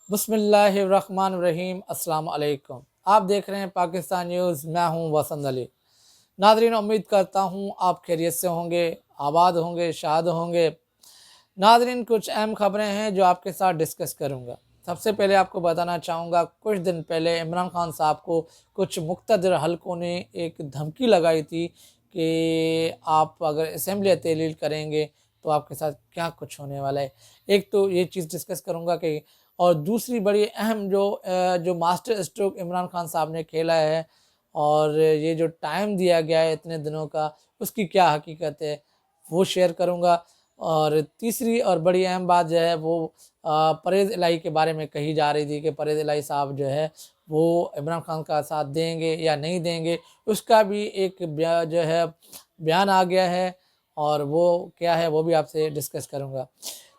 बिस्मिल्लाहिर्रहमानिर्रहीम। अस्सलाम वालेकुम। आप देख रहे हैं पाकिस्तान न्यूज़। मैं हूं वसंत अली। नाज़रीन, उम्मीद करता हूं आप खैरियत से होंगे, आबाद होंगे, शाद होंगे। नाज़रीन, कुछ अहम खबरें हैं जो आपके साथ डिस्कस करूंगा। सबसे पहले आपको बताना चाहूँगा, कुछ दिन पहले इमरान खान साहब को कुछ मुक़्तदर हलकों ने एक धमकी लगाई थी कि आप अगर असेंबली तहलील करेंगे तो आपके साथ क्या कुछ होने वाला है। एक तो ये चीज़ डिस्कस करूँगा कि, और दूसरी बड़ी अहम जो मास्टर स्ट्रोक इमरान खान साहब ने खेला है और ये जो टाइम दिया गया है इतने दिनों का, उसकी क्या हकीकत है वो शेयर करूँगा। और तीसरी और बड़ी अहम बात जो है वो परवेज़ इलाही के बारे में कही जा रही थी कि परवेज़ इलाही साहब जो है वो इमरान खान का साथ देंगे या नहीं देंगे। उसका भी एक जो है बयान आ गया है और वो क्या है वो भी आपसे डिस्कस करूँगा।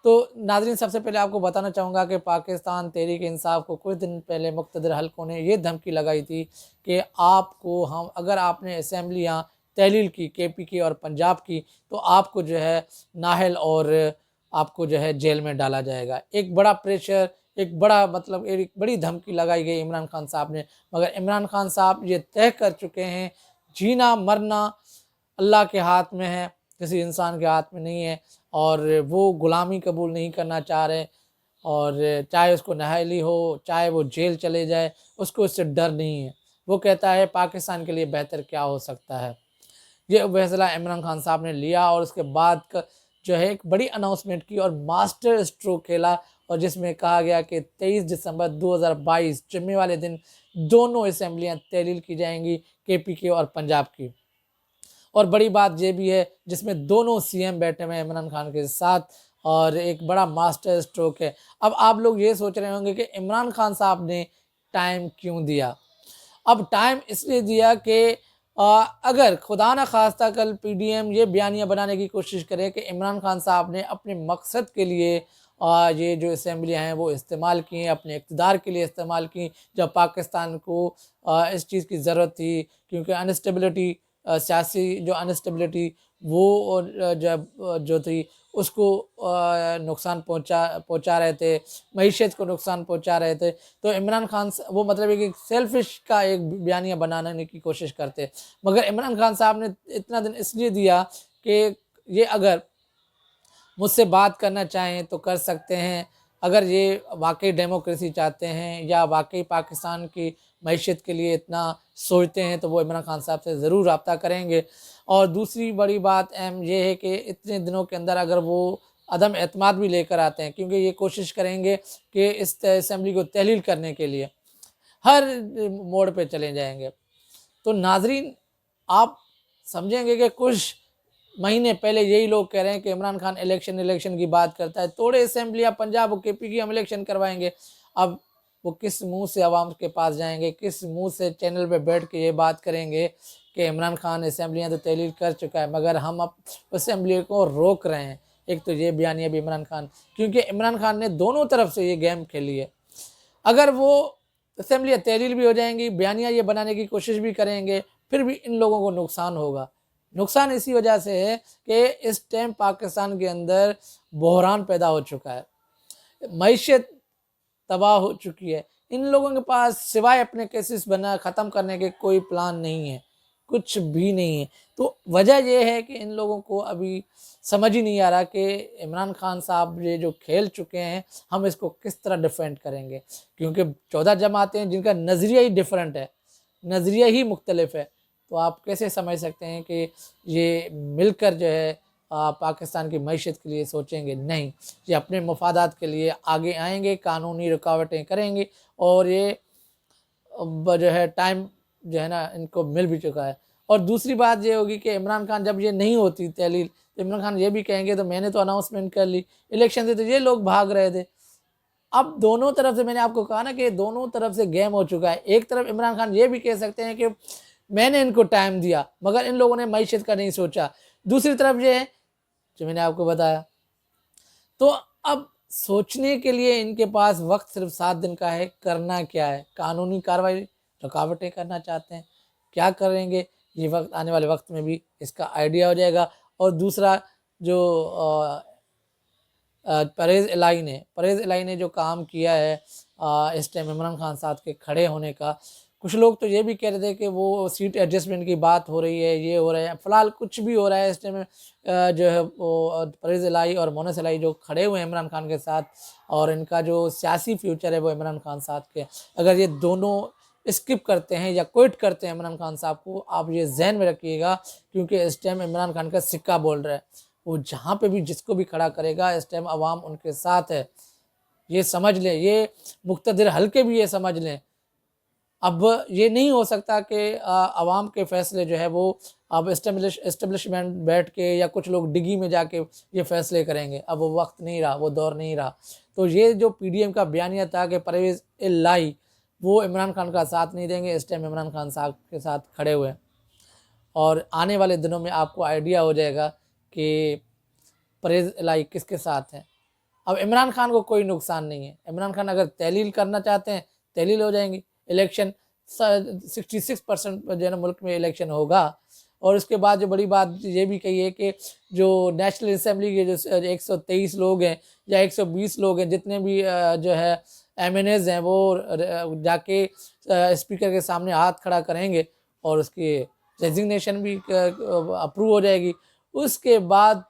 तो नाज़रीन, सबसे पहले आपको बताना चाहूँगा कि पाकिस्तान तहरीक इंसाफ को कुछ दिन पहले मुक़्तदर हलकों ने ये धमकी लगाई थी कि आपको हम अगर आपने असेंबलियाँ तहलील की केपी की और पंजाब की तो आपको जो है नाहल और आपको जो है जेल में डाला जाएगा। एक बड़ा प्रेशर, एक बड़ा मतलब एक बड़ी धमकी लगाई गई इमरान खान साहब ने। मगर इमरान खान साहब ये तय कर चुके हैं, जीना मरना अल्लाह के हाथ में है, किसी इंसान के हाथ में नहीं है। और वो ग़ुलामी कबूल नहीं करना चाह रहे। और चाहे उसको नाअहली हो, चाहे वो जेल चले जाए, उसको इससे डर नहीं है। वो कहता है पाकिस्तान के लिए बेहतर क्या हो सकता है। ये फैसला इमरान खान साहब ने लिया और उसके बाद जो है एक बड़ी अनाउंसमेंट की और मास्टर स्ट्रोक खेला, और जिसमें कहा गया कि 23 दिसंबर 2022 जुम्मे वाले दिन दोनों असेंबलियाँ तहलील की जाएंगी, केपी की और पंजाब की। और बड़ी बात ये भी है जिसमें दोनों सीएम बैठे हुए हैं इमरान खान के साथ, और एक बड़ा मास्टर स्ट्रोक है। अब आप लोग ये सोच रहे होंगे कि इमरान खान साहब ने टाइम क्यों दिया। अब टाइम इसलिए दिया कि अगर खुदा न खास्ता कल पीडीएम ये बयानियाँ बनाने की कोशिश करे कि इमरान खान साहब ने अपने मकसद के लिए ये जो असेंबलियाँ हैं वो इस्तेमाल की हैं, अपने इक़्तिदार के लिए इस्तेमाल की, जब पाकिस्तान को इस चीज़ की ज़रूरत थी। क्योंकि अनस्टेबिलिटी, सियासी जो अनस्टेबिलिटी वो जब जो थी उसको नुकसान पहुंचा रहे थे, मईशत को नुकसान पहुंचा रहे थे। तो इमरान खान वो मतलब एक सेल्फिश का एक बयानिया बनाने की कोशिश करते। मगर इमरान खान साहब ने इतना दिन इसलिए दिया कि ये अगर मुझसे बात करना चाहें तो कर सकते हैं। अगर ये वाकई डेमोक्रेसी चाहते हैं या वाकई पाकिस्तान की मईशत के लिए इतना सोचते हैं तो वो इमरान खान साहब से ज़रूर रब्ता करेंगे। और दूसरी बड़ी बात अहम ये है कि इतने दिनों के अंदर अगर वो अदम एतमाद भी लेकर आते हैं, क्योंकि ये कोशिश करेंगे कि इस असेंबली को तहलील करने के लिए हर मोड़ पे चले जाएंगे। तो नाजरीन, आप समझेंगे कि कुछ महीने पहले यही लोग कह रहे हैं कि इमरान खान इलेक्शन की बात करता है, तोड़े असेंबलियाँ पंजाब और केपी की हम इलेक्शन करवाएंगे। अब वो किस मुंह से आवाम के पास जाएंगे, किस मुंह से चैनल पे बैठ के ये बात करेंगे कि इमरान खान असेंबलियाँ तो तहलील कर चुका है मगर हम अब असेंबली को रोक रहे हैं। एक तो ये बयानिया भी इमरान खान, क्योंकि इमरान खान ने दोनों तरफ से ये गेम खेली है। अगर वो असेंबली तहलील भी हो जाएंगी, बयानिया ये बनाने की कोशिश भी करेंगे, फिर भी इन लोगों को नुकसान होगा। नुकसान इसी वजह से है कि इस टाइम पाकिस्तान के अंदर बहरान पैदा हो चुका है, मईशत तबाह हो चुकी है। इन लोगों के पास सिवाय अपने केसेस बना ख़त्म करने के कोई प्लान नहीं है, कुछ भी नहीं है। तो वजह यह है कि इन लोगों को अभी समझ ही नहीं आ रहा कि इमरान खान साहब ये जो खेल चुके हैं हम इसको किस तरह डिफेंड करेंगे। क्योंकि 14 जमातें हैं जिनका नज़रिया ही डिफरेंट है, नज़रिया ही मुख्तलिफ है। तो आप कैसे समझ सकते हैं कि ये मिलकर जो है पाकिस्तान की मईशत के लिए सोचेंगे? नहीं, ये अपने मफादात के लिए आगे आएंगे, कानूनी रुकावटें करेंगे। और ये जो है टाइम जो है ना इनको मिल भी चुका है। और दूसरी बात ये होगी कि इमरान खान जब ये नहीं होती तहलील, तो इमरान खान ये भी कहेंगे तो मैंने तो अनाउंसमेंट कर ली, इलेक्शन से तो ये लोग भाग रहे थे। अब दोनों तरफ से, मैंने आपको कहा ना कि दोनों तरफ से गेम हो चुका है। एक तरफ इमरान खान ये भी कह सकते हैं कि मैंने इनको टाइम दिया मगर इन लोगों ने मईशत का नहीं सोचा। दूसरी तरफ ये है जो मैंने आपको बताया। तो अब सोचने के लिए इनके पास वक्त सिर्फ 7 दिन का है। करना क्या है? कानूनी कार्रवाई, रुकावटें करना चाहते हैं, क्या करेंगे ये वक्त आने वाले वक्त में भी इसका आइडिया हो जाएगा। और दूसरा जो परवेज़ इलाही ने जो काम किया है इस टाइम इमरान खान साथ के खड़े होने का। कुछ लोग तो ये भी कह रहे थे कि वो सीट एडजस्टमेंट की बात हो रही है, ये हो रहा है। फ़िलहाल कुछ भी हो रहा है इस टाइम जो है वो परवेज़ इलाही और मोनस इलाही जो खड़े हुए हैं इमरान खान के साथ, और इनका जो सियासी फ्यूचर है वो इमरान खान साथ के, अगर ये दोनों स्किप करते हैं या क्विट करते हैं इमरान खान साहब को, आप ये ज़हन में रखिएगा, क्योंकि इस टाइम इमरान खान का सिक्का बोल रहा है। वो जहाँ पे भी जिसको भी खड़ा करेगा इस टाइम अवाम उनके साथ है, ये समझ लें। ये मुक़्तदिर हल्के भी ये समझ लें। अब ये नहीं हो सकता कि अवाम के फ़ैसले जो है वो अब एस्टेब्लिशमेंट बैठ के या कुछ लोग डिग्गी में जाके ये फ़ैसले करेंगे। अब वो वक्त नहीं रहा, वो दौर नहीं रहा। तो ये जो पीडीएम का बयानिया था कि परवेज़ इलाही वो इमरान खान का साथ नहीं देंगे, इस टाइम इमरान खान साहब के साथ खड़े हुए हैं। और आने वाले दिनों में आपको आइडिया हो जाएगा कि परवेज़ इलाही किसके साथ हैं। अब इमरान खान को कोई नुकसान नहीं है। इमरान खान अगर तहलील करना चाहते हैं, तहलील हो जाएंगी। इलेक्शन 66% जो है ना मुल्क में इलेक्शन होगा। और उसके बाद जो बड़ी बात ये भी कही है कि जो नेशनल असेंबली के जो 123 लोग हैं या 120 लोग हैं, जितने भी जो है एमएनएज हैं, वो जाके स्पीकर के सामने हाथ खड़ा करेंगे और उसकी रेजिग्नेशन भी अप्रूव हो जाएगी। उसके बाद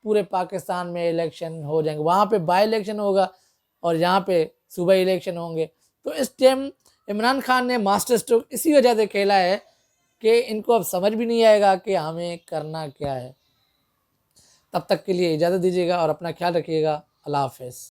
पूरे पाकिस्तान में इलेक्शन हो जाएंगे। वहाँ पे बाई इलेक्शन होगा और यहाँ पे सूबाई इलेक्शन होंगे। तो इस टाइम इमरान खान ने मास्टर स्ट्रोक इसी वजह से खेला है कि इनको अब समझ भी नहीं आएगा कि हमें करना क्या है। तब तक के लिए इजाज़त दीजिएगा और अपना ख्याल रखिएगा। अल्लाह हाफ़िज़।